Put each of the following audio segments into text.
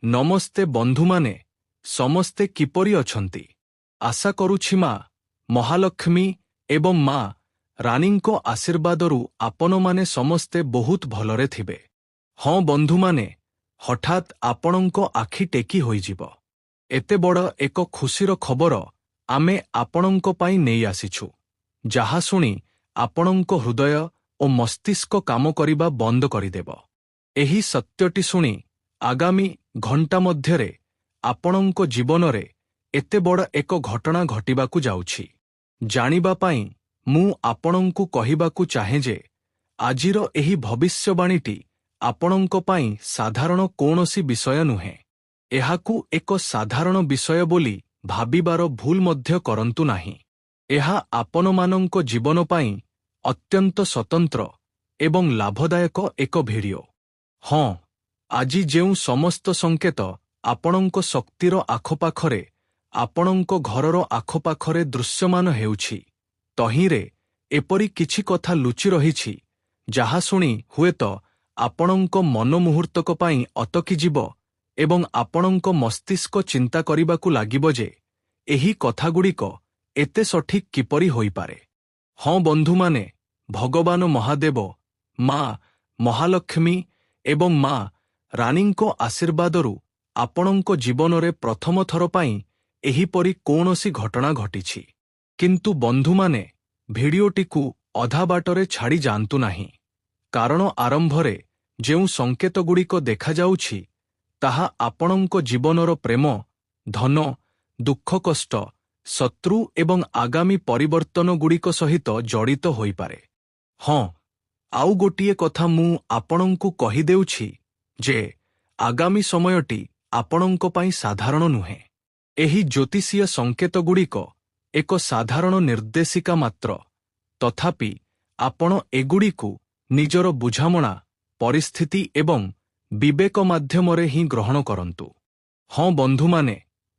ନମସ୍ତେ ବନ୍ଧୁମାନେ ସମସ୍ତେ କିପରି ଅଛନ୍ତି? ଆଶା କରୁଛି ମା ମହାଲକ୍ଷ୍ମୀ ଏବଂ ମା ରାନୀଙ୍କ ଆଶୀର୍ବାଦରୁ ଆପଣମାନେ ସମସ୍ତେ ବହୁତ ଭଲରେ ଥିବେ। ହଁ ବନ୍ଧୁମାନେ, ହଠାତ୍ ଆପଣଙ୍କ ଆଖି ଟେକି ହୋଇଯିବ। ଏତେ ବଡ଼ ଏକ ଖୁସିର ଖବର ଆମେ ଆପଣଙ୍କ ପାଇଁ ନେଇ ଆସିଛୁ, ଯାହା ଶୁଣି ଆପଣଙ୍କ ହୃଦୟ ଓ ମସ୍ତିଷ୍କ କାମ କରିବା ବନ୍ଦ କରିଦେବ। ଏହି ସତ୍ୟଟି ଶୁଣି ଆଗାମୀ ଘଣ୍ଟା ମଧ୍ୟରେ ଆପଣଙ୍କ ଜୀବନରେ ଏତେ ବଡ଼ ଏକ ଘଟଣା ଘଟିବାକୁ ଯାଉଛି। ଜାଣିବା ପାଇଁ ମୁଁ ଆପଣଙ୍କୁ କହିବାକୁ ଚାହେଁ ଯେ ଆଜିର ଏହି ଭବିଷ୍ୟବାଣୀଟି ଆପଣଙ୍କ ପାଇଁ ସାଧାରଣ କୌଣସି ବିଷୟ ନୁହେଁ। ଏହାକୁ ଏକ ସାଧାରଣ ବିଷୟ ବୋଲି ଭାବିବାର ଭୁଲ ମଧ୍ୟ କରନ୍ତୁ ନାହିଁ। ଏହା ଆପଣମାନଙ୍କ ଜୀବନ ପାଇଁ ଅତ୍ୟନ୍ତ ସ୍ୱତନ୍ତ୍ର ଏବଂ ଲାଭଦାୟକ ଏକ ଭିଡ଼ିଓ। ହଁ, ଆଜି ଯେଉଁ ସମସ୍ତ ସଂକେତ ଆପଣଙ୍କ ଶକ୍ତିର ଆଖପାଖରେ, ଆପଣଙ୍କ ଘରର ଆଖପାଖରେ ଦୃଶ୍ୟମାନ ହେଉଛି, ତହିଁରେ ଏପରି କିଛି କଥା ଲୁଚି ରହିଛି ଯାହା ଶୁଣି ହୁଏତ ଆପଣଙ୍କ ମନ ମୁହୂର୍ତ୍ତକ ପାଇଁ ଅଟକିଯିବ ଏବଂ ଆପଣଙ୍କ ମସ୍ତିଷ୍କ ଚିନ୍ତା କରିବାକୁ ଲାଗିବ ଯେ ଏହି କଥାଗୁଡ଼ିକ ଏତେ ସଠିକ୍ କିପରି ହୋଇପାରେ। ହଁ ବନ୍ଧୁମାନେ, ଭଗବାନ ମହାଦେବ, ମା ମହାଲକ୍ଷ୍ମୀ ଏବଂ ମା ରାନୀଙ୍କ ଆଶୀର୍ବାଦରୁ ଆପଣଙ୍କ ଜୀବନରେ ପ୍ରଥମ ଥର ପାଇଁ ଏହିପରି କୌଣସି ଘଟଣା ଘଟିଛି। କିନ୍ତୁ ବନ୍ଧୁମାନେ, ଭିଡ଼ିଓଟିକୁ ଅଧା ବାଟରେ ଛାଡ଼ି ଯାଆନ୍ତୁ ନାହିଁ, କାରଣ ଆରମ୍ଭରେ ଯେଉଁ ସଂକେତଗୁଡ଼ିକ ଦେଖାଯାଉଛି ତାହା ଆପଣଙ୍କ ଜୀବନର ପ୍ରେମ, ଧନ, ଦୁଃଖ, କଷ୍ଟ, ଶତ୍ରୁ ଏବଂ ଆଗାମୀ ପରିବର୍ତ୍ତନଗୁଡ଼ିକ ସହିତ ଜଡ଼ିତ ହୋଇପାରେ। ହଁ, ଆଉ ଗୋଟିଏ କଥା ମୁଁ ଆପଣଙ୍କୁ କହିଦେଉଛି ଯେ ଆଗାମୀ ସମୟଟି ଆପଣଙ୍କ ପାଇଁ ସାଧାରଣ ନୁହେଁ। ଏହି ଜ୍ୟୋତିଷୀୟ ସଂକେତଗୁଡ଼ିକ ଏକ ସାଧାରଣ ନିର୍ଦ୍ଦେଶିକା ମାତ୍ର, ତଥାପି ଆପଣ ଏଗୁଡ଼ିକୁ ନିଜର ବୁଝାମଣା, ପରିସ୍ଥିତି ଏବଂ ବିବେକ ମାଧ୍ୟମରେ ହିଁ ଗ୍ରହଣ କରନ୍ତୁ। ହଁ ବନ୍ଧୁମାନେ,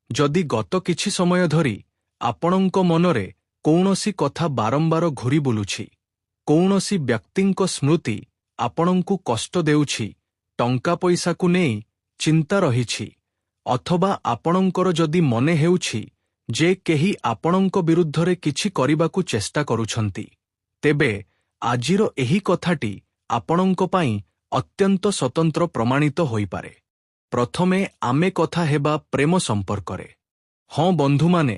ଯଦି ଗତ କିଛି ସମୟ ଧରି ଆପଣଙ୍କ ମନରେ କୌଣସି କଥା ବାରମ୍ବାର ଘୂରି ବୁଲୁଛି, କୌଣସି ବ୍ୟକ୍ତିଙ୍କ ସ୍ମୃତି ଆପଣଙ୍କୁ କଷ୍ଟ ଦେଉଛି, ଟଙ୍କା ପଇସାକୁ ନେଇ ଚିନ୍ତା ରହିଛି, ଅଥବା ଆପଣଙ୍କର ଯଦି ମନେ ହେଉଛି ଯେ କେହି ଆପଣଙ୍କ ବିରୁଦ୍ଧରେ କିଛି କରିବାକୁ ଚେଷ୍ଟା କରୁଛନ୍ତି, ତେବେ ଆଜିର ଏହି କଥାଟି ଆପଣଙ୍କ ପାଇଁ ଅତ୍ୟନ୍ତ ସ୍ୱତନ୍ତ୍ର ପ୍ରମାଣିତ ହୋଇପାରେ। ପ୍ରଥମେ ଆମେ କଥା ହେବା ପ୍ରେମ ସମ୍ପର୍କରେ। ହଁ ବନ୍ଧୁମାନେ,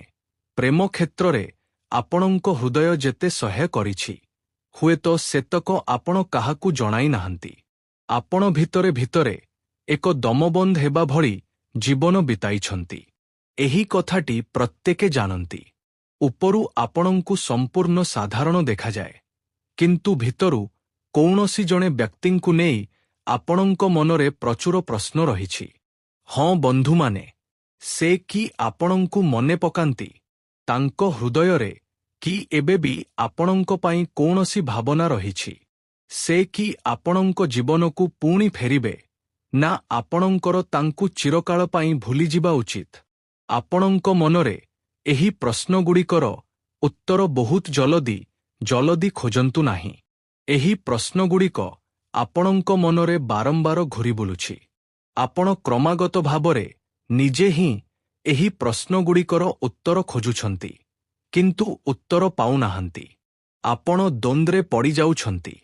ପ୍ରେମ କ୍ଷେତ୍ରରେ ଆପଣଙ୍କ ହୃଦୟ ଯେତେ ସହ୍ୟ କରିଛି, ହୁଏତ ସେତକ ଆପଣ କାହାକୁ ଜଣାଇ ନାହାନ୍ତି। ଆପଣ ଭିତରେ ଭିତରେ ଏକ ଦମବନ୍ଦ ହେବା ଭଳି ଜୀବନ ବିତାଇଛନ୍ତି। ଏହି କଥାଟି ପ୍ରତ୍ୟେକେ ଜାଣନ୍ତି। ଉପରୁ ଆପଣଙ୍କୁ ସମ୍ପୂର୍ଣ୍ଣ ସାଧାରଣ ଦେଖାଯାଏ, କିନ୍ତୁ ଭିତରୁ କୌଣସି ଜଣେ ବ୍ୟକ୍ତିଙ୍କୁ ନେଇ ଆପଣଙ୍କ ମନରେ ପ୍ରଚୁର ପ୍ରଶ୍ନ ରହିଛି। ହଁ ବନ୍ଧୁମାନେ, ସେ କି ଆପଣଙ୍କୁ ମନେ ପକାନ୍ତି? ତାଙ୍କ ହୃଦୟରେ କି ଏବେ ବି ଆପଣଙ୍କ ପାଇଁ କୌଣସି ଭାବନା ରହିଛି? ସେ କି ଆପଣଙ୍କ ଜୀବନକୁ ପୁଣି ଫେରିବେ, ନା ଆପଣଙ୍କର ତାଙ୍କୁ ଚିରକାଳ ପାଇଁ ଭୁଲିଯିବା ଉଚିତ? ଆପଣଙ୍କ ମନରେ ଏହି ପ୍ରଶ୍ନଗୁଡ଼ିକର ଉତ୍ତର ବହୁତ ଜଲଦି ଖୋଜନ୍ତୁ ନାହିଁ। ଏହି ପ୍ରଶ୍ନଗୁଡ଼ିକ ଆପଣଙ୍କ ମନରେ ବାରମ୍ବାର ଘୂରି ବୁଲୁଛି। ଆପଣ କ୍ରମାଗତ ଭାବରେ ନିଜେ ହିଁ ଏହି ପ୍ରଶ୍ନଗୁଡ଼ିକର ଉତ୍ତର ଖୋଜୁଛନ୍ତି, କିନ୍ତୁ ଉତ୍ତର ପାଉନାହାନ୍ତି। ଆପଣ ଦ୍ୱନ୍ଦ୍ୱରେ ପଡ଼ିଯାଉଛନ୍ତି।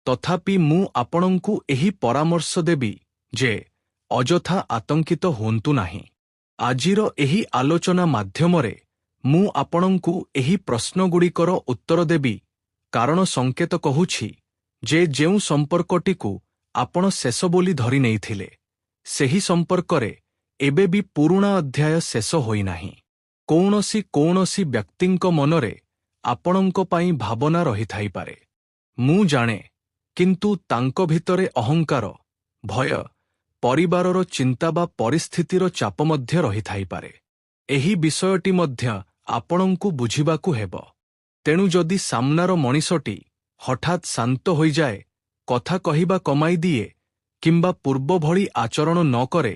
ତଥାପି ମୁଁ ଆପଣଙ୍କୁ ଏହି ପରାମର୍ଶ ଦେବି ଯେ ଅଯଥା ଆତଙ୍କିତ ହୁଅନ୍ତୁ ନାହିଁ। ଆଜିର ଏହି ଆଲୋଚନା ମାଧ୍ୟମରେ ମୁଁ ଆପଣଙ୍କୁ ଏହି ପ୍ରଶ୍ନଗୁଡ଼ିକର ଉତ୍ତର ଦେବି, କାରଣ ସଂକେତ କହୁଛି ଯେ ଯେଉଁ ସମ୍ପର୍କଟିକୁ ଆପଣ ଶେଷ ବୋଲି ଧରି ନେଇଥିଲେ, ସେହି ସମ୍ପର୍କରେ ଏବେ ବି ପୁରୁଣା ଅଧ୍ୟାୟ ଶେଷ ହୋଇନାହିଁ। କୌଣସି ବ୍ୟକ୍ତିଙ୍କ ମନରେ ଆପଣଙ୍କ ପାଇଁ ଭାବନା ରହିଥାଇପାରେ, ମୁଁ ଜାଣେ, କିନ୍ତୁ ତାଙ୍କ ଭିତରେ ଅହଙ୍କାର, ଭୟ, ପରିବାରର ଚିନ୍ତା ବା ପରିସ୍ଥିତିର ଚାପ ମଧ୍ୟ ରହିଥାଇପାରେ। ଏହି ବିଷୟଟି ମଧ୍ୟ ଆପଣଙ୍କୁ ବୁଝିବାକୁ ହେବ। ତେଣୁ ଯଦି ସାମ୍ନାର ମଣିଷଟି ହଠାତ୍ ଶାନ୍ତ ହୋଇଯାଏ, କଥା କହିବା କମାଇ ଦିଏ କିମ୍ବା ପୂର୍ବ ଭଳି ଆଚରଣ ନ କରେ,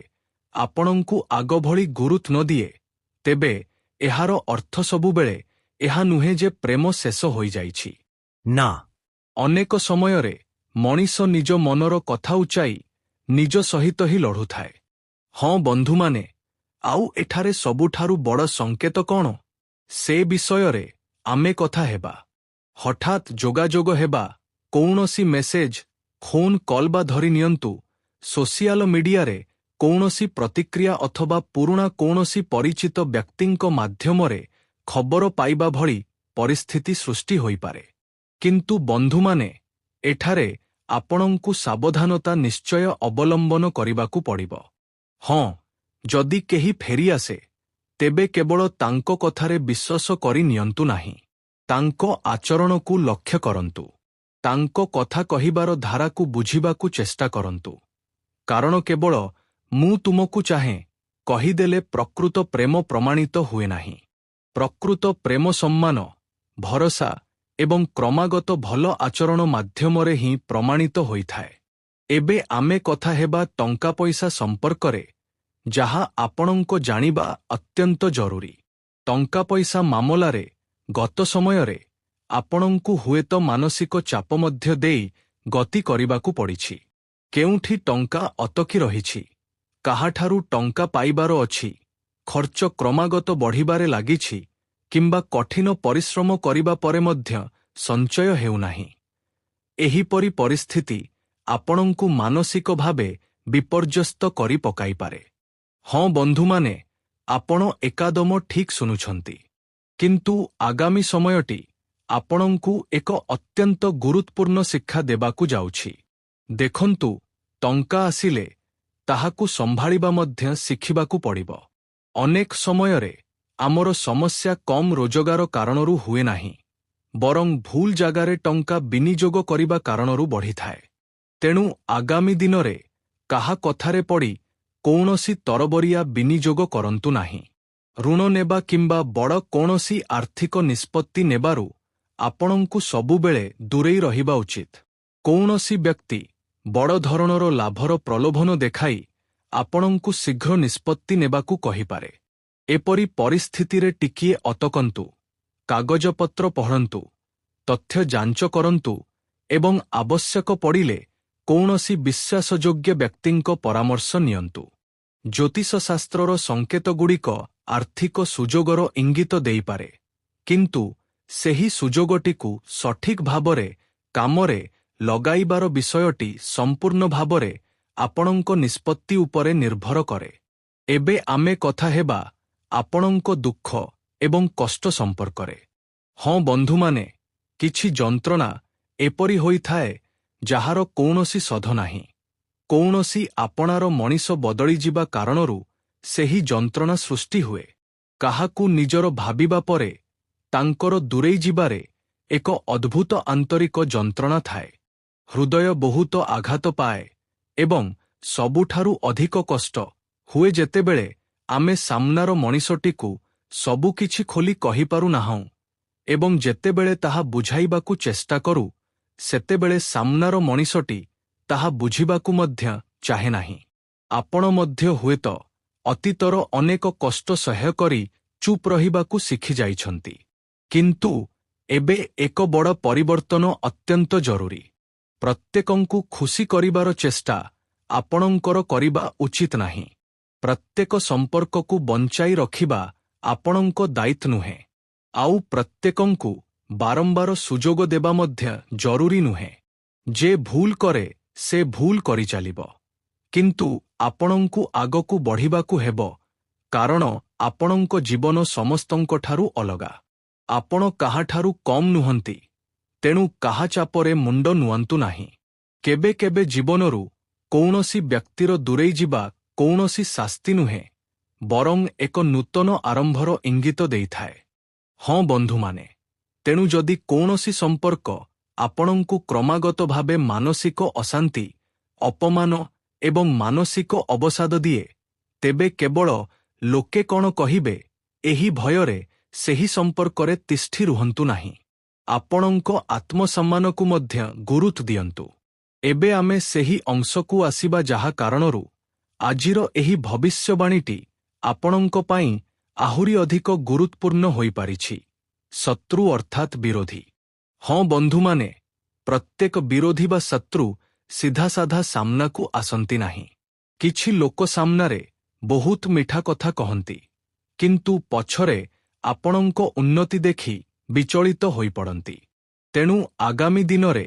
ଆପଣଙ୍କୁ ଆଗ ଭଳି ଗୁରୁତ୍ୱ ନ ଦିଏ, ତେବେ ଏହାର ଅର୍ଥ ସବୁବେଳେ ଏହା ନୁହେଁ ଯେ ପ୍ରେମ ଶେଷ ହୋଇଯାଇଛି। ନା, ଅନେକ ସମୟରେ ମଣିଷ ନିଜ ମନର କଥା ଉଚାଇ ନିଜ ସହିତ ହିଁ ଲଢ଼ୁଥାଏ। ହଁ ବନ୍ଧୁମାନେ, ଆଉ ଏଠାରେ ସବୁଠାରୁ ବଡ଼ ସଙ୍କେତ କ'ଣ? ସେ ବିଷୟରେ ଆମେ କଥା ହେବା। ହଠାତ୍ ଯୋଗାଯୋଗ ହେବା, କୌଣସି ମେସେଜ, ଫୋନ୍ କଲ୍ ବା ଧରି ନିଅନ୍ତୁ, ସୋସିଆଲ ମିଡିଆରେ କୌଣସି ପ୍ରତିକ୍ରିୟା ଅଥବା ପୁରୁଣା କୌଣସି ପରିଚିତ ବ୍ୟକ୍ତିଙ୍କ ମାଧ୍ୟମରେ ଖବର ପାଇବା ଭଳି ପରିସ୍ଥିତି ସୃଷ୍ଟି ହୋଇପାରେ। କିନ୍ତୁ ବନ୍ଧୁମାନେ, ଏଠାରେ ଆପଣଙ୍କୁ ସାବଧାନତା ନିଶ୍ଚୟ ଅବଲମ୍ବନ କରିବାକୁ ପଡ଼ିବ। ହଁ, ଯଦି କେହି ଫେରିଆସେ, ତେବେ କେବଳ ତାଙ୍କ କଥାରେ ବିଶ୍ୱାସ କରି ନିଅନ୍ତୁ ନାହିଁ। ତାଙ୍କ ଆଚରଣକୁ ଲକ୍ଷ୍ୟ କରନ୍ତୁ। ତାଙ୍କ କଥା କହିବାର ଧାରାକୁ ବୁଝିବାକୁ ଚେଷ୍ଟା କରନ୍ତୁ। କାରଣ କେବଳ ମୁଁ ତୁମକୁ ଚାହେଁ କହିଦେଲେ ପ୍ରକୃତ ପ୍ରେମ ପ୍ରମାଣିତ ହୁଏ ନାହିଁ। ପ୍ରକୃତ ପ୍ରେମ ସମ୍ମାନ, ଭରସା ଏବଂ କ୍ରମାଗତ ଭଲ ଆଚରଣ ମାଧ୍ୟମରେ ହିଁ ପ୍ରମାଣିତ ହୋଇଥାଏ। ଏବେ ଆମେ କଥା ହେବା ଟଙ୍କା ପଇସା ସମ୍ପର୍କରେ, ଯାହା ଆପଣଙ୍କ ଜାଣିବା ଅତ୍ୟନ୍ତ ଜରୁରୀ। ଟଙ୍କା ପଇସା ମାମଲାରେ ଗତ ସମୟରେ ଆପଣଙ୍କୁ ହୁଏତ ମାନସିକ ଚାପ ମଧ୍ୟ ଦେଇ ଗତି କରିବାକୁ ପଡ଼ିଛି। କେଉଁଠି ଟଙ୍କା ଅଟକି ରହିଛି, କାହାଠାରୁ ଟଙ୍କା ପାଇବାର ଅଛି, ଖର୍ଚ୍ଚ କ୍ରମାଗତ ବଢ଼ିବାରେ ଲାଗିଛି, କିମ୍ବା କଠିନ ପରିଶ୍ରମ କରିବା ପରେ ମଧ୍ୟ ସଞ୍ଚୟ ହେଉନାହିଁ। ଏହିପରି ପରିସ୍ଥିତି ଆପଣଙ୍କୁ ମାନସିକ ଭାବେ ବିପର୍ଯ୍ୟସ୍ତ କରି ପକାଇପାରେ। ହଁ ବନ୍ଧୁମାନେ, ଆପଣ ଏକଦମ ଠିକ୍ ଶୁଣୁଛନ୍ତି। କିନ୍ତୁ ଆଗାମୀ ସମୟଟି ଆପଣଙ୍କୁ ଏକ ଅତ୍ୟନ୍ତ ଗୁରୁତ୍ୱପୂର୍ଣ୍ଣ ଶିକ୍ଷା ଦେବାକୁ ଯାଉଛି। ଦେଖନ୍ତୁ, ଟଙ୍କା ଆସିଲେ ତାହାକୁ ସମ୍ଭାଳିବା ମଧ୍ୟ ଶିଖିବାକୁ ପଡ଼ିବ। ଅନେକ ସମୟରେ ଆମର ସମସ୍ୟା କମ୍ ରୋଜଗାର କାରଣରୁ ହୁଏ ନାହିଁ, ବରଂ ଭୁଲ ଜାଗାରେ ଟଙ୍କା ବିନିଯୋଗ କରିବା କାରଣରୁ ବଢ଼ିଥାଏ। ତେଣୁ ଆଗାମୀ ଦିନରେ କାହା କଥାରେ ପଡ଼ି କୌଣସି ତରବରିଆ ବିନିଯୋଗ କରନ୍ତୁ ନାହିଁ। ଋଣ ନେବା କିମ୍ବା ବଡ଼ କୌଣସି ଆର୍ଥିକ ନିଷ୍ପତ୍ତି ନେବାରୁ ଆପଣଙ୍କୁ ସବୁବେଳେ ଦୂରେଇ ରହିବା ଉଚିତ। କୌଣସି ବ୍ୟକ୍ତି ବଡ଼ ଧରଣର ଲାଭର ପ୍ରଲୋଭନ ଦେଖାଇ ଆପଣଙ୍କୁ ଶୀଘ୍ର ନିଷ୍ପତ୍ତି ନେବାକୁ କହିପାରେ। ଏପରି ପରିସ୍ଥିତିରେ ଟିକିଏ ଅଟକନ୍ତୁ, କାଗଜପତ୍ର ପଢ଼ନ୍ତୁ, ତଥ୍ୟ ଯାଞ୍ଚ କରନ୍ତୁ ଏବଂ ଆବଶ୍ୟକ ପଡ଼ିଲେ କୌଣସି ବିଶ୍ୱାସଯୋଗ୍ୟ ବ୍ୟକ୍ତିଙ୍କ ପରାମର୍ଶ ନିଅନ୍ତୁ। ଜ୍ୟୋତିଷଶାସ୍ତ୍ରର ସଙ୍କେତଗୁଡ଼ିକ ଆର୍ଥିକ ସୁଯୋଗର ଇଙ୍ଗିତ ଦେଇପାରେ, କିନ୍ତୁ ସେହି ସୁଯୋଗଟିକୁ ସଠିକ୍ ଭାବରେ କାମରେ ଲଗାଇବାର ବିଷୟଟି ସମ୍ପୂର୍ଣ୍ଣ ଭାବରେ ଆପଣଙ୍କ ନିଷ୍ପତ୍ତି ଉପରେ ନିର୍ଭର କରେ। ଏବେ ଆମେ କଥା ହେବା ଆପଣଙ୍କ ଦୁଃଖ ଏବଂ କଷ୍ଟ ସମ୍ପର୍କରେ। ହଁ ବନ୍ଧୁମାନେ, କିଛି ଯନ୍ତ୍ରଣା ଏପରି ହୋଇଥାଏ ଯାହାର କୌଣସି ଶୋଧ ନାହିଁ। କୌଣସି ଆପଣାର ମଣିଷ ବଦଳିଯିବା କାରଣରୁ ସେହି ଯନ୍ତ୍ରଣା ସୃଷ୍ଟି ହୁଏ। କାହାକୁ ନିଜର ଭାବିବା ପରେ ତାଙ୍କର ଦୂରେଇ ଯିବାରେ ଏକ ଅଦ୍ଭୁତ ଆନ୍ତରିକ ଯନ୍ତ୍ରଣା ଥାଏ। ହୃଦୟ ବହୁତ ଆଘାତ ପାଏ ଏବଂ ସବୁଠାରୁ ଅଧିକ କଷ୍ଟ ହୁଏ ଯେତେବେଳେ ଆମେ ସାମ୍ନାର ମଣିଷଟିକୁ ସବୁକିଛି ଖୋଲି କହିପାରୁନାହୁଁ ଏବଂ ଯେତେବେଳେ ତାହା ବୁଝାଇବାକୁ ଚେଷ୍ଟା କରୁ, ସେତେବେଳେ ସାମ୍ନାର ମଣିଷଟି ତାହା ବୁଝିବାକୁ ମଧ୍ୟ ଚାହେଁ ନାହିଁ। ଆପଣ ମଧ୍ୟ ହୁଏତ ଅତୀତର ଅନେକ କଷ୍ଟ ସହ୍ୟ କରି ଚୁପ୍ ରହିବାକୁ ଶିଖିଯାଇଛନ୍ତି। କିନ୍ତୁ ଏବେ ଏକ ବଡ଼ ପରିବର୍ତ୍ତନ ଅତ୍ୟନ୍ତ ଜରୁରୀ। ପ୍ରତ୍ୟେକଙ୍କୁ ଖୁସି କରିବାର ଚେଷ୍ଟା ଆପଣଙ୍କର କରିବା ଉଚିତ ନାହିଁ। ପ୍ରତ୍ୟେକ ସମ୍ପର୍କକୁ ବଞ୍ଚାଇ ରଖିବା ଆପଣଙ୍କ ଦାୟିତ୍ୱ ନୁହେଁ। ଆଉ ପ୍ରତ୍ୟେକଙ୍କୁ ବାରମ୍ବାର ସୁଯୋଗ ଦେବା ମଧ୍ୟ ଜରୁରୀ ନୁହେଁ। ଯେ ଭୁଲ କରେ ସେ ଭୁଲ କରିଚାଲିବ। କିନ୍ତୁ ଆପଣଙ୍କୁ ଆଗକୁ ବଢ଼ିବାକୁ ହେବ, କାରଣ ଆପଣଙ୍କ ଜୀବନ ସମସ୍ତଙ୍କଠାରୁ ଅଲଗା। ଆପଣ କାହାଠାରୁ କମ୍ ନୁହନ୍ତି, ତେଣୁ କାହା ଚାପରେ ମୁଣ୍ଡ ନୁଆନ୍ତୁ ନାହିଁ। କେବେ କେବେ ଜୀବନରୁ କୌଣସି ବ୍ୟକ୍ତିର ଦୂରେଇ ଯିବା କୌଣସି ଶାସ୍ତି ନୁହେଁ, ବରଂ ଏକ ନୂତନ ଆରମ୍ଭର ଇଙ୍ଗିତ ଦେଇଥାଏ। ହଁ ବନ୍ଧୁମାନେ, ତେଣୁ ଯଦି କୌଣସି ସମ୍ପର୍କ ଆପଣଙ୍କୁ କ୍ରମାଗତ ଭାବେ ମାନସିକ ଅଶାନ୍ତି, ଅପମାନ ଏବଂ ମାନସିକ ଅବସାଦ ଦିଏ, ତେବେ କେବଳ ଲୋକେ କ'ଣ କହିବେ ଏହି ଭୟରେ ସେହି ସମ୍ପର୍କରେ ତିଷ୍ଠି ରୁହନ୍ତୁ ନାହିଁ। ଆପଣଙ୍କ ଆତ୍ମସମ୍ମାନକୁ ମଧ୍ୟ ଗୁରୁତ୍ୱ ଦିଅନ୍ତୁ। ଏବେ ଆମେ ସେହି ଅଂଶକୁ ଆସିବା ଯାହା କାରଣରୁ ଆଜିର ଏହି ଭବିଷ୍ୟବାଣୀଟି ଆପଣଙ୍କ ପାଇଁ ଆହୁରି ଅଧିକ ଗୁରୁତ୍ୱପୂର୍ଣ୍ଣ ହୋଇପାରିଛି। ଶତ୍ରୁ ଅର୍ଥାତ୍ ବିରୋଧୀ। ହଁ ବନ୍ଧୁମାନେ, ପ୍ରତ୍ୟେକ ବିରୋଧୀ ବା ଶତ୍ରୁ ସିଧାସାଧା ସାମ୍ନାକୁ ଆସନ୍ତି ନାହିଁ। କିଛି ଲୋକ ସାମ୍ନାରେ ବହୁତ ମିଠା କଥା କହନ୍ତି, କିନ୍ତୁ ପଛରେ ଆପଣଙ୍କ ଉନ୍ନତି ଦେଖି ବିଚଳିତ ହୋଇପଡ଼ନ୍ତି। ତେଣୁ ଆଗାମୀ ଦିନରେ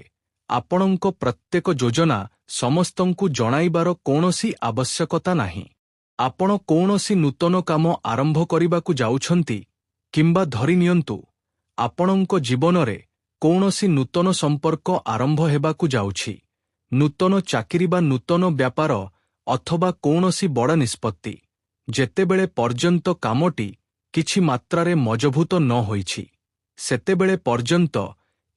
ଆପଣଙ୍କ ପ୍ରତ୍ୟେକ ଯୋଜନା ସମସ୍ତଙ୍କୁ ଜଣାଇବାର କୌଣସି ଆବଶ୍ୟକତା ନାହିଁ। ଆପଣ କୌଣସି ନୂତନ କାମ ଆରମ୍ଭ କରିବାକୁ ଯାଉଛନ୍ତି, କିମ୍ବା ଧରିନିଅନ୍ତୁ ଆପଣଙ୍କ ଜୀବନରେ କୌଣସି ନୂତନ ସମ୍ପର୍କ ଆରମ୍ଭ ହେବାକୁ ଯାଉଛି, ନୂତନ ଚାକିରି ବା ନୂତନ ବ୍ୟାପାର ଅଥବା କୌଣସି ବଡ଼ ନିଷ୍ପତ୍ତି, ଯେତେବେଳେ ପର୍ଯ୍ୟନ୍ତ କାମଟି କିଛି ମାତ୍ରାରେ ମଜଭୁତ ନ ହୋଇଛି, ସେତେବେଳେ ପର୍ଯ୍ୟନ୍ତ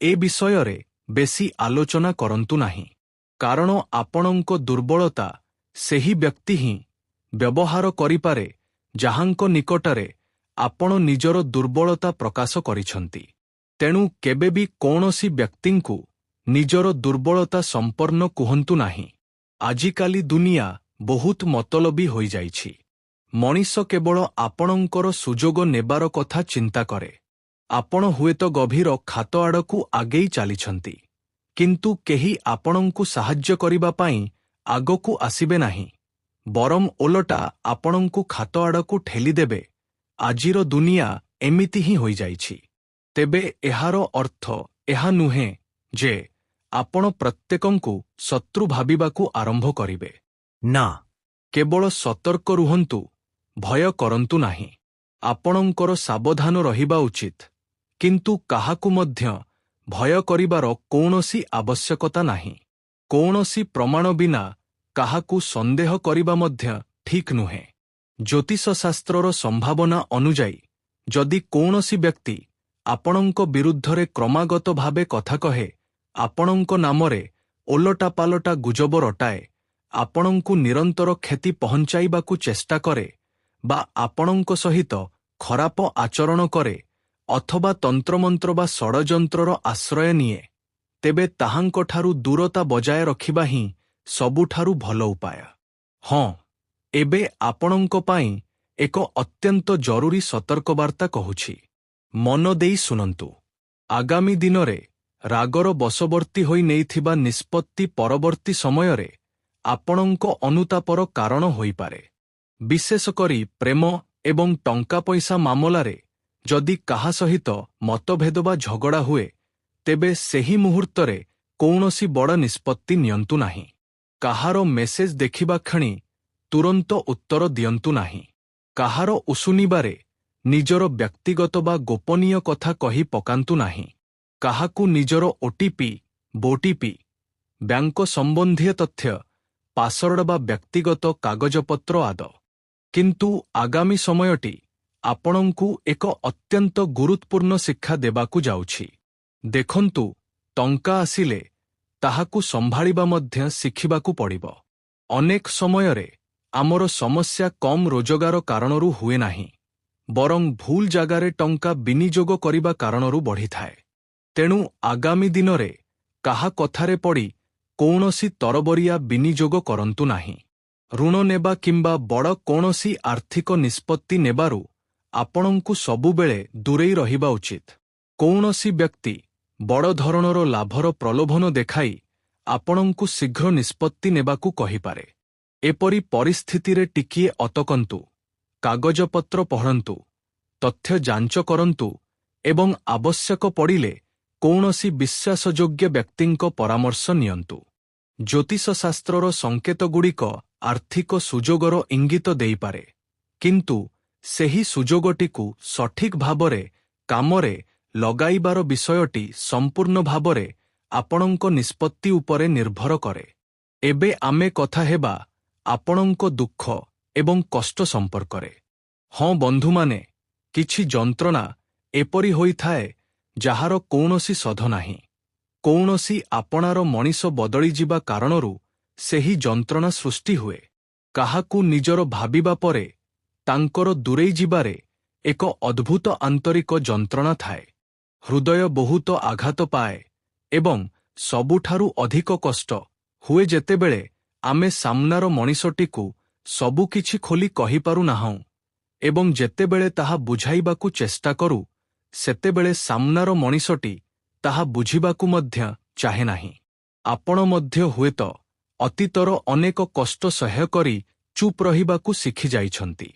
ଏ ବିଷୟରେ ବେଶୀ ଆଲୋଚନା କରନ୍ତୁ ନାହିଁ। କାରଣ ଆପଣଙ୍କ ଦୁର୍ବଳତା ସେହି ବ୍ୟକ୍ତି ହିଁ ବ୍ୟବହାର କରିପାରେ ଯାହାଙ୍କ ନିକଟରେ ଆପଣ ନିଜର ଦୁର୍ବଳତା ପ୍ରକାଶ କରିଛନ୍ତି। ତେଣୁ କେବେ ବି କୌଣସି ବ୍ୟକ୍ତିଙ୍କୁ ନିଜର ଦୁର୍ବଳତା ସମ୍ପର୍ଣ୍ଣ କୁହନ୍ତୁ ନାହିଁ। ଆଜିକାଲି ଦୁନିଆ ବହୁତ ମତଲବୀ ହୋଇଯାଇଛି। ମଣିଷ କେବଳ ଆପଣଙ୍କର ସୁଯୋଗ ନେବାର କଥା ଚିନ୍ତା କରେ। ଆପଣ ହୁଏତ ଗଭୀର ଖାତ ଆଡ଼କୁ ଆଗେଇ ଚାଲିଛନ୍ତି, କିନ୍ତୁ କେହି ଆପଣଙ୍କୁ ସାହାଯ୍ୟ କରିବା ପାଇଁ ଆଗକୁ ଆସିବେ ନାହିଁ, ବରଂ ଓଲଟା ଆପଣଙ୍କୁ ଖାତ ଆଡ଼କୁ ଠେଲିଦେବେ। ଆଜିର ଦୁନିଆ ଏମିତି ହିଁ ହୋଇଯାଇଛି। ତେବେ ଏହାର ଅର୍ଥ ଏହା ନୁହେଁ ଯେ ଆପଣ ପ୍ରତ୍ୟେକଙ୍କୁ ଶତ୍ରୁ ଭାବିବାକୁ ଆରମ୍ଭ କରିବେ। ନା, କେବଳ ସତର୍କ ରୁହନ୍ତୁ, ଭୟ କରନ୍ତୁ ନାହିଁ। ଆପଣଙ୍କର ସାବଧାନ ରହିବା ଉଚିତ, କିନ୍ତୁ କାହାକୁ ମଧ୍ୟ ଭୟ କରିବାର କୌଣସି ଆବଶ୍ୟକତା ନାହିଁ। କୌଣସି ପ୍ରମାଣ ବିନା କାହାକୁ ସନ୍ଦେହ କରିବା ମଧ୍ୟ ଠିକ୍ ନୁହେଁ। ଜ୍ୟୋତିଷଶାସ୍ତ୍ରର ସମ୍ଭାବନା ଅନୁଯାୟୀ ଯଦି କୌଣସି ବ୍ୟକ୍ତି ଆପଣଙ୍କ ବିରୁଦ୍ଧରେ କ୍ରମାଗତ ଭାବେ କଥା କହେ, ଆପଣଙ୍କ ନାମରେ ଓଲଟାପାଲଟା ଗୁଜବ ରଟାଏ, ଆପଣଙ୍କୁ ନିରନ୍ତର କ୍ଷତି ପହଞ୍ଚାଇବାକୁ ଚେଷ୍ଟା କରେ, ବା ଆପଣଙ୍କ ସହିତ ଖରାପ ଆଚରଣ କରେ, ଅଥବା ତନ୍ତ୍ରମନ୍ତ୍ର ବା ଷଡ଼ଯନ୍ତ୍ରର ଆଶ୍ରୟ ନିଏ, ତେବେ ତାହାଙ୍କଠାରୁ ଦୂରତା ବଜାୟ ରଖିବା ହିଁ ସବୁଠାରୁ ଭଲ ଉପାୟ। ହଁ, ଏବେ ଆପଣଙ୍କ ପାଇଁ ଏକ ଅତ୍ୟନ୍ତ ଜରୁରୀ ସତର୍କବାର୍ତ୍ତା କହୁଛି। ମନ ଦେଇ ଶୁଣନ୍ତୁ। ଆଗାମୀ ଦିନରେ ରାଗର ବଶବର୍ତ୍ତୀ ହୋଇ ନେଇଥିବା ନିଷ୍ପତ୍ତି ପରବର୍ତ୍ତୀ ସମୟରେ ଆପଣଙ୍କ ଅନୁତାପର କାରଣ ହୋଇପାରେ। ବିଶେଷ କରି ପ୍ରେମ ଏବଂ ଟଙ୍କା ପଇସା ମାମଲାରେ ଯଦି କାହା ସହିତ ମତଭେଦ ବା ଝଗଡ଼ା ହୁଏ, ତେବେ ସେହି ମୁହୂର୍ତ୍ତରେ କୌଣସି ବଡ଼ ନିଷ୍ପତ୍ତି ନିଅନ୍ତୁ ନାହିଁ। କାହାର ମେସେଜ ଦେଖିବା କ୍ଷଣି ତୁରନ୍ତ ଉତ୍ତର ଦିଅନ୍ତୁ ନାହିଁ। କାହାର ଉସୁନିବାରେ ନିଜର ବ୍ୟକ୍ତିଗତ ବା ଗୋପନୀୟ କଥା କହି ପକାନ୍ତୁ ନାହିଁ। କାହାକୁ ନିଜର ଓଟିପି, ବୋଟିପି, ବ୍ୟାଙ୍କ ସମ୍ବନ୍ଧୀୟ ତଥ୍ୟ, ପାସୱାର୍ଡ ବା ବ୍ୟକ୍ତିଗତ କାଗଜପତ୍ର ଆଦ। କିନ୍ତୁ ଆଗାମୀ ସମୟଟି ଆପଣଙ୍କୁ ଏକ ଅତ୍ୟନ୍ତ ଗୁରୁତ୍ୱପୂର୍ଣ୍ଣ ଶିକ୍ଷା ଦେବାକୁ ଯାଉଛି। ଦେଖନ୍ତୁ, ଟଙ୍କା ଆସିଲେ ତାହାକୁ ସମ୍ଭାଳିବା ମଧ୍ୟ ଶିଖିବାକୁ ପଡ଼ିବ। ଅନେକ ସମୟରେ ଆମର ସମସ୍ୟା କମ୍ ରୋଜଗାର କାରଣରୁ ହୁଏ ନାହିଁ, ବରଂ ଭୁଲ ଜାଗାରେ ଟଙ୍କା ବିନିଯୋଗ କରିବା କାରଣରୁ ବଢ଼ିଥାଏ। ତେଣୁ ଆଗାମୀ ଦିନରେ କାହା କଥାରେ ପଡ଼ି କୌଣସି ତରବରିଆ ବିନିଯୋଗ କରନ୍ତୁ ନାହିଁ। ଋଣ ନେବା କିମ୍ବା ବଡ଼ କୌଣସି ଆର୍ଥିକ ନିଷ୍ପତ୍ତି ନେବାରୁ ଆପଣଙ୍କୁ ସବୁବେଳେ ଦୂରେଇ ରହିବା ଉଚିତ। କୌଣସି ବ୍ୟକ୍ତି ବଡ଼ ଧରଣର ଲାଭର ପ୍ରଲୋଭନ ଦେଖାଇ ଆପଣଙ୍କୁ ଶୀଘ୍ର ନିଷ୍ପତ୍ତି ନେବାକୁ କହିପାରେ। ଏପରି ପରିସ୍ଥିତିରେ ଟିକିଏ ଅଟକନ୍ତୁ, କାଗଜପତ୍ର ପଢ଼ନ୍ତୁ, ତଥ୍ୟ ଯାଞ୍ଚ କରନ୍ତୁ ଏବଂ ଆବଶ୍ୟକ ପଡ଼ିଲେ କୌଣସି ବିଶ୍ୱାସଯୋଗ୍ୟ ବ୍ୟକ୍ତିଙ୍କ ପରାମର୍ଶ ନିଅନ୍ତୁ। ଜ୍ୟୋତିଷଶାସ୍ତ୍ରର ସଂକେତଗୁଡ଼ିକ ଆର୍ଥିକ ସୁଯୋଗର ଇଙ୍ଗିତ ଦେଇପାରେ, କିନ୍ତୁ ସେହି ସୁଯୋଗଟିକୁ ସଠିକ୍ ଭାବରେ କାମରେ ଲଗାଇବାର ବିଷୟଟି ସମ୍ପୂର୍ଣ୍ଣ ଭାବରେ ଆପଣଙ୍କ ନିଷ୍ପତ୍ତି ଉପରେ ନିର୍ଭର କରେ। ଏବେ ଆମେ କଥା ହେବା ଆପଣଙ୍କ ଦୁଃଖ ଏବଂ କଷ୍ଟ ସମ୍ପର୍କରେ। ହଁ ବନ୍ଧୁମାନେ, କିଛି ଯନ୍ତ୍ରଣା ଏପରି ହୋଇଥାଏ ଯାହାର କୌଣସି ଶୋଧ ନାହିଁ। କୌଣସି ଆପଣାର ମଣିଷ ବଦଳିଯିବା କାରଣରୁ ସେହି ଯନ୍ତ୍ରଣା ସୃଷ୍ଟି ହୁଏ। କାହାକୁ ନିଜର ଭାବିବା ପରେ ତାଙ୍କର ଦୂରେଇ ଯିବାରେ ଏକ ଅଦ୍ଭୁତ ଆନ୍ତରିକ ଯନ୍ତ୍ରଣା ଥାଏ। ହୃଦୟ ବହୁତ ଆଘାତ ପାଏ ଏବଂ ସବୁଠାରୁ ଅଧିକ କଷ୍ଟ ହୁଏ ଯେତେବେଳେ ଆମେ ସାମ୍ନାର ମଣିଷଟିକୁ ସବୁକିଛି ଖୋଲି କହିପାରୁନାହୁଁ ଏବଂ ଯେତେବେଳେ ତାହା ବୁଝାଇବାକୁ ଚେଷ୍ଟା କରୁ, ସେତେବେଳେ ସାମ୍ନାର ମଣିଷଟି ତାହା ବୁଝିବାକୁ ମଧ୍ୟ ଚାହେଁ ନାହିଁ। ଆପଣ ମଧ୍ୟ ହୁଏତ ଅତୀତର ଅନେକ କଷ୍ଟ ସହ୍ୟ କରି ଚୁପ୍ ରହିବାକୁ ଶିଖିଯାଇଛନ୍ତି।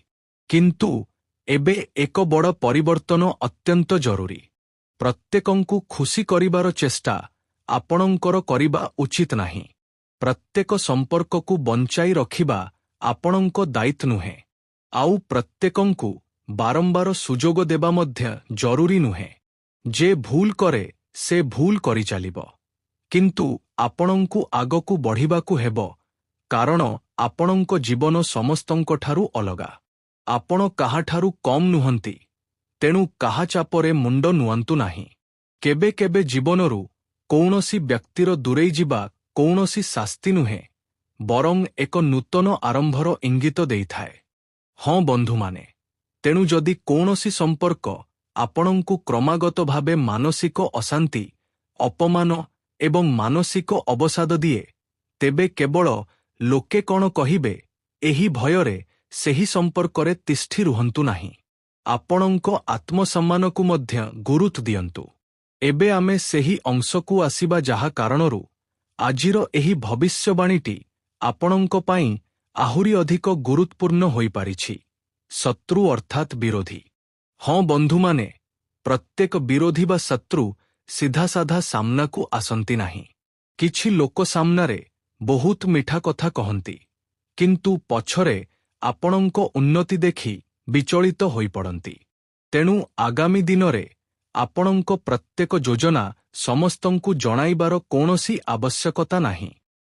କିନ୍ତୁ ଏବେ ଏକ ବଡ଼ ପରିବର୍ତ୍ତନ ଅତ୍ୟନ୍ତ ଜରୁରୀ। ପ୍ରତ୍ୟେକଙ୍କୁ ଖୁସି କରିବାର ଚେଷ୍ଟା ଆପଣଙ୍କର କରିବା ଉଚିତ ନାହିଁ। ପ୍ରତ୍ୟେକ ସମ୍ପର୍କକୁ ବଞ୍ଚାଇ ରଖିବା ଆପଣଙ୍କ ଦାୟିତ୍ୱ ନୁହେଁ। ଆଉ ପ୍ରତ୍ୟେକଙ୍କୁ ବାରମ୍ବାର ସୁଯୋଗ ଦେବା ମଧ୍ୟ ଜରୁରୀ ନୁହେଁ। ଯେ ଭୁଲ କରେ ସେ ଭୁଲ କରିଚାଲିବ। କିନ୍ତୁ ଆପଣଙ୍କୁ ଆଗକୁ ବଢ଼ିବାକୁ ହେବ, କାରଣ ଆପଣଙ୍କ ଜୀବନ ସମସ୍ତଙ୍କଠାରୁ ଅଲଗା। ଆପଣ କାହାଠାରୁ କମ୍ ନୁହନ୍ତି, ତେଣୁ କାହା ଚାପରେ ମୁଣ୍ଡ ନୁଆନ୍ତୁ ନାହିଁ। କେବେ କେବେ ଜୀବନରୁ କୌଣସି ବ୍ୟକ୍ତିର ଦୂରେଇ ଯିବା କୌଣସି ଶାସ୍ତି ନୁହେଁ, ବରଂ ଏକ ନୂତନ ଆରମ୍ଭର ଇଙ୍ଗିତ ଦେଇଥାଏ। ହଁ ବନ୍ଧୁମାନେ, ତେଣୁ ଯଦି କୌଣସି ସମ୍ପର୍କ ଆପଣଙ୍କୁ କ୍ରମାଗତ ଭାବେ ମାନସିକ ଅଶାନ୍ତି, ଅପମାନ ଏବଂ ମାନସିକ ଅବସାଦ ଦିଏ, ତେବେ କେବଳ ଲୋକେ କ'ଣ କହିବେ ଏହି ଭୟରେ ସେହି ସମ୍ପର୍କରେ ତିଷ୍ଠି ରୁହନ୍ତୁ ନାହିଁ। ଆପଣଙ୍କ ଆତ୍ମସମ୍ମାନକୁ ମଧ୍ୟ ଗୁରୁତ୍ୱ ଦିଅନ୍ତୁ। ଏବେ ଆମେ ସେହି ଅଂଶକୁ ଆସିବା ଯାହା କାରଣରୁ ଆଜିର ଏହି ଭବିଷ୍ୟବାଣୀଟି ଆପଣଙ୍କ ପାଇଁ ଆହୁରି ଅଧିକ ଗୁରୁତ୍ୱପୂର୍ଣ୍ଣ ହୋଇପାରିଛି। ଶତ୍ରୁ ଅର୍ଥାତ୍ ବିରୋଧୀ। ହଁ ବନ୍ଧୁମାନେ, ପ୍ରତ୍ୟେକ ବିରୋଧୀ ବା ଶତ୍ରୁ ସିଧାସାଧା ସାମ୍ନାକୁ ଆସନ୍ତି ନାହିଁ। କିଛି ଲୋକ ସାମ୍ନାରେ ବହୁତ ମିଠା କଥା କହନ୍ତି, କିନ୍ତୁ ପଛରେ ଆପଣଙ୍କ ଉନ୍ନତି ଦେଖି ବିଚଳିତ ହୋଇପଡ଼ନ୍ତି। ତେଣୁ ଆଗାମୀ ଦିନରେ ଆପଣଙ୍କ ପ୍ରତ୍ୟେକ ଯୋଜନା ସମସ୍ତଙ୍କୁ ଜଣାଇବାର କୌଣସି ଆବଶ୍ୟକତା ନାହିଁ।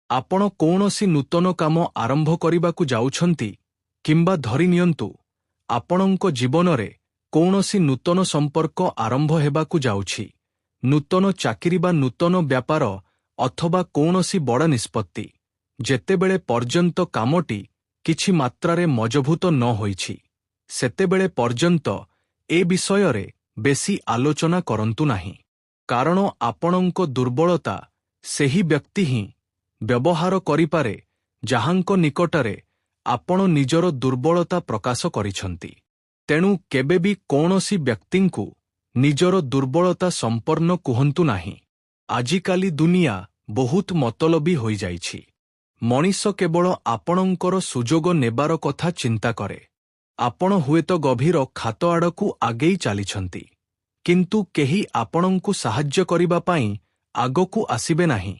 ଆପଣ କୌଣସି ନୂତନ କାମ ଆରମ୍ଭ କରିବାକୁ ଯାଉଛନ୍ତି, କିମ୍ବା ଧରିନିଅନ୍ତୁ ଆପଣଙ୍କ ଜୀବନରେ କୌଣସି ନୂତନ ସମ୍ପର୍କ ଆରମ୍ଭ ହେବାକୁ ଯାଉଛି, ନୂତନ ଚାକିରି ବା ନୂତନ ବ୍ୟାପାର ଅଥବା କୌଣସି ବଡ଼ ନିଷ୍ପତ୍ତି, ଯେତେବେଳେ ପର୍ଯ୍ୟନ୍ତ କାମଟି କିଛି ମାତ୍ରାରେ ମଜଭୁତ ନ ହୋଇଛି, ସେତେବେଳେ ପର୍ଯ୍ୟନ୍ତ ଏ ବିଷୟରେ ବେଶୀ ଆଲୋଚନା କରନ୍ତୁ ନାହିଁ। କାରଣ ଆପଣଙ୍କ ଦୁର୍ବଳତା ସେହି ବ୍ୟକ୍ତି ହିଁ ବ୍ୟବହାର କରିପାରେ ଯାହାଙ୍କ ନିକଟରେ ଆପଣ ନିଜର ଦୁର୍ବଳତା ପ୍ରକାଶ କରିଛନ୍ତି। ତେଣୁ କେବେ ବି କୌଣସି ବ୍ୟକ୍ତିଙ୍କୁ ନିଜର ଦୁର୍ବଳତା ସମ୍ପନ୍ନ କୁହନ୍ତୁ ନାହିଁ। ଆଜିକାଲି ଦୁନିଆ ବହୁତ ମତଲବୀ ହୋଇଯାଇଛି। ମଣିଷ କେବଳ ଆପଣଙ୍କର ସୁଯୋଗ ନେବାର କଥା ଚିନ୍ତା କରେ। ଆପଣ ହୁଏତ ଗଭୀର ଖାତ ଆଡ଼କୁ ଆଗେଇ ଚାଲିଛନ୍ତି, କିନ୍ତୁ କେହି ଆପଣଙ୍କୁ ସାହାଯ୍ୟ କରିବା ପାଇଁ ଆଗକୁ ଆସିବେ ନାହିଁ,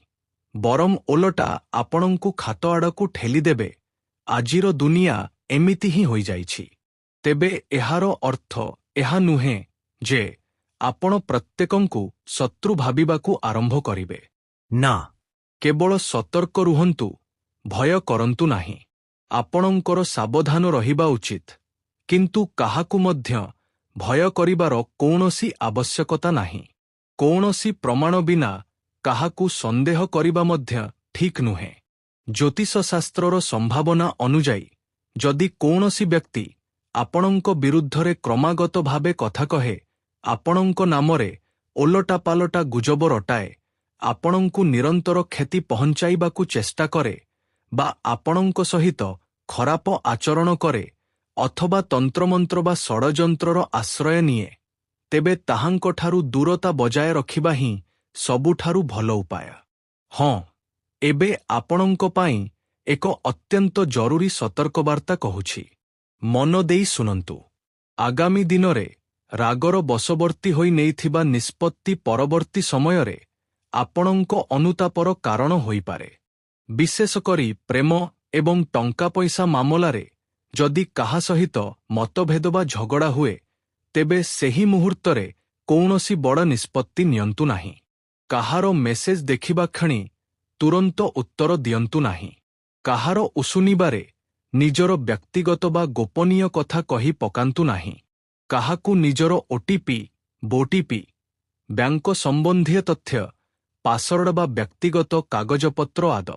ବରଂ ଓଲଟା ଆପଣଙ୍କୁ ଖାତ ଆଡ଼କୁ ଠେଲିଦେବେ। ଆଜିର ଦୁନିଆ ଏମିତି ହିଁ ହୋଇଯାଇଛି। ତେବେ ଏହାର ଅର୍ଥ ଏହା ନୁହେଁ ଯେ ଆପଣ ପ୍ରତ୍ୟେକଙ୍କୁ ଶତ୍ରୁ ଭାବିବାକୁ ଆରମ୍ଭ କରିବେ। ନା, କେବଳ ସତର୍କ ରୁହନ୍ତୁ, ଭୟ କରନ୍ତୁ ନାହିଁ। ଆପଣଙ୍କର ସାବଧାନ ରହିବା ଉଚିତ, କିନ୍ତୁ କାହାକୁ ମଧ୍ୟ ଭୟ କରିବାର କୌଣସି ଆବଶ୍ୟକତା ନାହିଁ। କୌଣସି ପ୍ରମାଣ ବିନା କାହାକୁ ସନ୍ଦେହ କରିବା ମଧ୍ୟ ଠିକ୍ ନୁହେଁ। ଜ୍ୟୋତିଷଶାସ୍ତ୍ରର ସମ୍ଭାବନା ଅନୁଯାୟୀ ଯଦି କୌଣସି ବ୍ୟକ୍ତି ଆପଣଙ୍କ ବିରୁଦ୍ଧରେ କ୍ରମାଗତ ଭାବେ କଥା କହେ, ଆପଣଙ୍କ ନାମରେ ଓଲଟାପାଲଟା ଗୁଜବ ରଟାଏ, ଆପଣଙ୍କୁ ନିରନ୍ତର କ୍ଷତି ପହଞ୍ଚାଇବାକୁ ଚେଷ୍ଟା କରେ, ବା ଆପଣଙ୍କ ସହିତ ଖରାପ ଆଚରଣ କରେ, ଅଥବା ତନ୍ତ୍ରମନ୍ତ୍ର ବା ଷଡ଼ଯନ୍ତ୍ରର ଆଶ୍ରୟ ନିଏ, ତେବେ ତାହାଙ୍କଠାରୁ ଦୂରତା ବଜାୟ ରଖିବା ହିଁ ସବୁଠାରୁ ଭଲ ଉପାୟ। ହଁ, ଏବେ ଆପଣଙ୍କ ପାଇଁ ଏକ ଅତ୍ୟନ୍ତ ଜରୁରୀ ସତର୍କବାର୍ତ୍ତା କହୁଛି। ମନ ଦେଇ ଶୁଣନ୍ତୁ। ଆଗାମୀ ଦିନରେ ରାଗର ବଶବର୍ତ୍ତୀ ହୋଇ ନେଇଥିବା ନିଷ୍ପତ୍ତି ପରବର୍ତ୍ତୀ ସମୟରେ ଆପଣଙ୍କ ଅନୁତାପର କାରଣ ହୋଇପାରେ। ବିଶେଷ କରି ପ୍ରେମ ଏବଂ ଟଙ୍କା ପଇସା ମାମଲାରେ ଯଦି କାହା ସହିତ ମତଭେଦ ବା ଝଗଡ଼ା ହୁଏ, ତେବେ ସେହି ମୁହୂର୍ତ୍ତରେ କୌଣସି ବଡ଼ ନିଷ୍ପତ୍ତି ନିଅନ୍ତୁ ନାହିଁ। କାହାର ମେସେଜ ଦେଖିବା କ୍ଷଣି ତୁରନ୍ତ ଉତ୍ତର ଦିଅନ୍ତୁ ନାହିଁ। କାହାର ଉସୁନିବାରେ ନିଜର ବ୍ୟକ୍ତିଗତ ବା ଗୋପନୀୟ କଥା କହି ପକାନ୍ତୁ ନାହିଁ। କାହାକୁ ନିଜର ଓଟିପି, ବୋଟିପି, ବ୍ୟାଙ୍କ ସମ୍ବନ୍ଧୀୟ ତଥ୍ୟ, ପାସୱାର୍ଡ ବା ବ୍ୟକ୍ତିଗତ କାଗଜପତ୍ର ଆଦ